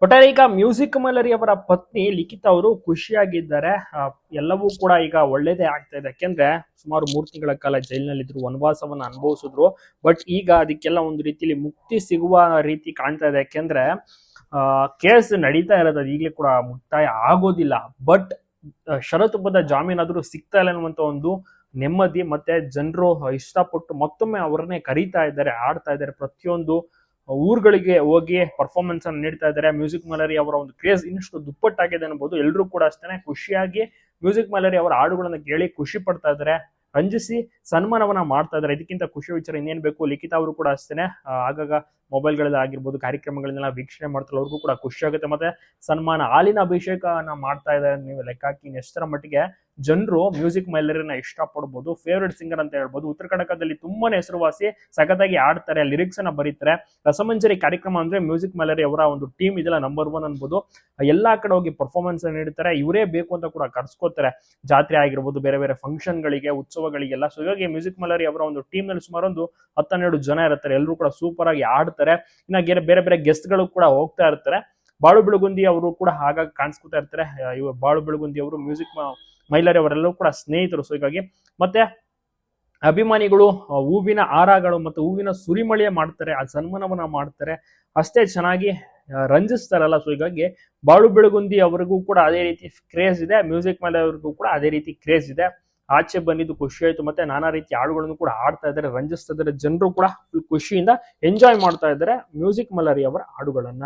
ಒಟ್ಟಾರೆ ಈಗ ಮ್ಯೂಸಿಕ್ ಮಲರಿ ಅವರ ಪತ್ನಿ ಲಿಖಿತಾ ಅವರು ಖುಷಿಯಾಗಿದ್ದಾರೆ. ಎಲ್ಲವೂ ಕೂಡ ಈಗ ಒಳ್ಳೇದೇ ಆಗ್ತಾ ಇದೆ. ಯಾಕೆಂದ್ರೆ ಸುಮಾರು 3 ತಿಂಗಳ ಕಾಲ ಜೈಲಿನಲ್ಲಿದ್ರು, ವನವಾಸವನ್ನ ಅನುಭವಿಸಿದ್ರು. ಬಟ್ ಈಗ ಅದಕ್ಕೆಲ್ಲ ಒಂದು ರೀತಿಯಲ್ಲಿ ಮುಕ್ತಿ ಸಿಗುವ ರೀತಿ ಕಾಣ್ತಾ ಇದೆ. ಯಾಕೆಂದ್ರೆ ಕೇಸ್ ನಡೀತಾ ಇರೋದು ಈಗಲೇ ಕೂಡ ಮುಕ್ತಾಯ ಆಗೋದಿಲ್ಲ. ಬಟ್ ಷರತ್ತುಬದ್ಧ ಜಾಮೀನಾದ್ರೂ ಸಿಗ್ತಾ ಇಲ್ಲ ಅನ್ನುವಂತ ಒಂದು ನೆಮ್ಮದಿ, ಮತ್ತೆ ಜನರು ಇಷ್ಟಪಟ್ಟು ಮತ್ತೊಮ್ಮೆ ಅವರನ್ನೇ ಕರೀತಾ ಇದ್ದಾರೆ, ಆಡ್ತಾ ಇದ್ದಾರೆ. ಪ್ರತಿಯೊಂದು ಊರುಗಳಿಗೆ ಹೋಗಿ ಪರ್ಫಾರ್ಮೆನ್ಸ್ ಅನ್ನು ನೀಡ್ತಾ ಇದ್ದಾರೆ. ಮ್ಯೂಸಿಕ್ ಮಲರಿ ಅವರ ಒಂದು ಕ್ರೇಜ್ ಇನ್ನಷ್ಟು ದುಪ್ಪಟ್ಟಾಗಿದೆ ಅನ್ಬೋದು. ಎಲ್ಲರೂ ಕೂಡ ಅಷ್ಟೇ ಖುಷಿಯಾಗಿ ಮ್ಯೂಸಿಕ್ ಮಲರಿ ಅವರ ಹಾಡುಗಳನ್ನ ಕೇಳಿ ಖುಷಿ ಪಡ್ತಾ ಇದ್ದಾರೆ, ರಂಜಿಸಿ ಸನ್ಮಾನವನ್ನ ಮಾಡ್ತಾ ಇದ್ದಾರೆ. ಇದಕ್ಕಿಂತ ಖುಷಿ ವಿಚಾರ ಇನ್ನೇನ್ ಬೇಕು. ಲಿಖಿತಾ ಅವರು ಕೂಡ ಅಷ್ಟೇನೆ ಆಗಾಗ ಮೊಬೈಲ್ಗಳಲ್ಲಿ ಆಗಿರ್ಬೋದು ಕಾರ್ಯಕ್ರಮಗಳನ್ನೆಲ್ಲ ವೀಕ್ಷಣೆ ಮಾಡ್ತಾರೆ. ಅವ್ರಿಗೂ ಕೂಡ ಖುಷಿ ಆಗುತ್ತೆ. ಮತ್ತೆ ಸನ್ಮಾನ ಹಾಲಿನ ಅಭಿಷೇಕನ ಮಾಡ್ತಾ ಇದ್ದಾರೆ. ನೀವು ಲೆಕ್ಕ ಹಾಕಿ ಎಷ್ಟರ ಮಟ್ಟಿಗೆ ಜನರು ಮ್ಯೂಸಿಕ್ ಮೈಲರಿನ ಇಷ್ಟಪಡ್ಬೋದು. ಫೇವ್ರೆಟ್ ಸಿಂಗರ್ ಅಂತ ಹೇಳ್ಬೋದು. ಉತ್ತರ ಕರ್ನಾಟಕದಲ್ಲಿ ತುಂಬಾನೇ ಹೆಸರುವಾಸಿ, ಸಖತ್ತಾಗಿ ಆಡ್ತಾರೆ, ಲಿರಿಕ್ಸ್ ಅನ್ನ ಬರೀತಾರೆ. ರಸಮಂಜರಿ ಕಾರ್ಯಕ್ರಮ ಅಂದ್ರೆ ಮ್ಯೂಸಿಕ್ ಮೈಲರಿ ಅವರ ಒಂದು ಟೀಮ್ ಇದೆಲ್ಲ ನಂಬರ್ 1 ಅನ್ಬೋದು. ಎಲ್ಲಾ ಕಡೆ ಹೋಗಿ ಪರ್ಫಾರ್ಮೆನ್ಸ್ ನೀಡ್ತಾರೆ. ಇವರೇ ಬೇಕು ಅಂತ ಕೂಡ ಕರ್ಸ್ಕೋತಾರೆ, ಜಾತ್ರೆ ಆಗಿರ್ಬೋದು, ಬೇರೆ ಬೇರೆ ಫಂಕ್ಷನ್ ಗಳಿಗೆ, ಉತ್ಸವಗಳಿಗೆಲ್ಲ. ಸೊ ಹೀಗಾಗಿ ಮ್ಯೂಸಿಕ್ ಮಲರಿ ಅವರ ಒಂದು ಟೀಮ್ ನಲ್ಲಿ ಸುಮಾರು ಒಂದು 10-12 ಜನ ಇರ್ತಾರೆ. ಎಲ್ಲರೂ ಕೂಡ ಸೂಪರ್ ಆಗಿ ಆಡ್ತಾರೆ. ಇನ್ನ ಬೇರೆ ಬೇರೆ ಗೆಸ್ಟ್ ಗಳು ಕೂಡ ಹೋಗ್ತಾ ಇರ್ತಾರೆ. ಬಾಳು ಬೆಳಗುಂದಿ ಅವರು ಕೂಡ ಹಾಗಾಗಿ ಕಾಣಿಸ್ಕೊತಾ ಇರ್ತಾರೆ. ಬಾಳು ಬೆಳಗುಂದಿ ಅವರು ಮ್ಯೂಸಿಕ್ ಮೈಲರಿ ಅವರೆಲ್ಲರೂ ಕೂಡ ಸ್ನೇಹಿತರು. ಸೊ ಹೀಗಾಗಿ ಮತ್ತೆ ಅಭಿಮಾನಿಗಳು ಹೂವಿನ ಹಾರಗಳು ಮತ್ತು ಹೂವಿನ ಸುರಿಮಳೆಯ ಮಾಡ್ತಾರೆ, ಆ ಸನ್ಮಾನವನ್ನ ಮಾಡ್ತಾರೆ. ಅಷ್ಟೇ ಚೆನ್ನಾಗಿ ರಂಜಿಸ್ತಾರಲ್ಲ. ಸೊ ಹೀಗಾಗಿ ಬಾಳು ಬೆಳಗುಂದಿ ಅವರಿಗೂ ಕೂಡ ಅದೇ ರೀತಿ ಕ್ರೇಜ್ ಇದೆ, ಮ್ಯೂಸಿಕ್ ಮೈಲರಿ ಅವರಿಗೂ ಕೂಡ ಅದೇ ರೀತಿ ಕ್ರೇಜ್ ಇದೆ. ಆಚೆ ಬಂದಿದ್ದು ಖುಷಿ ಆಯ್ತು. ಮತ್ತೆ ನಾನಾ ರೀತಿ ಹಾಡುಗಳನ್ನು ಕೂಡ ಹಾಡ್ತಾ ಇದ್ದಾರೆ, ರಂಜಿಸ್ತಾ ಇದ್ದಾರೆ. ಜನರು ಕೂಡ ಖುಷಿಯಿಂದ ಎಂಜಾಯ್ ಮಾಡ್ತಾ ಇದ್ದಾರೆ ಮ್ಯೂಸಿಕ್ ಮಲರಿ ಅವರ ಹಾಡುಗಳನ್ನ.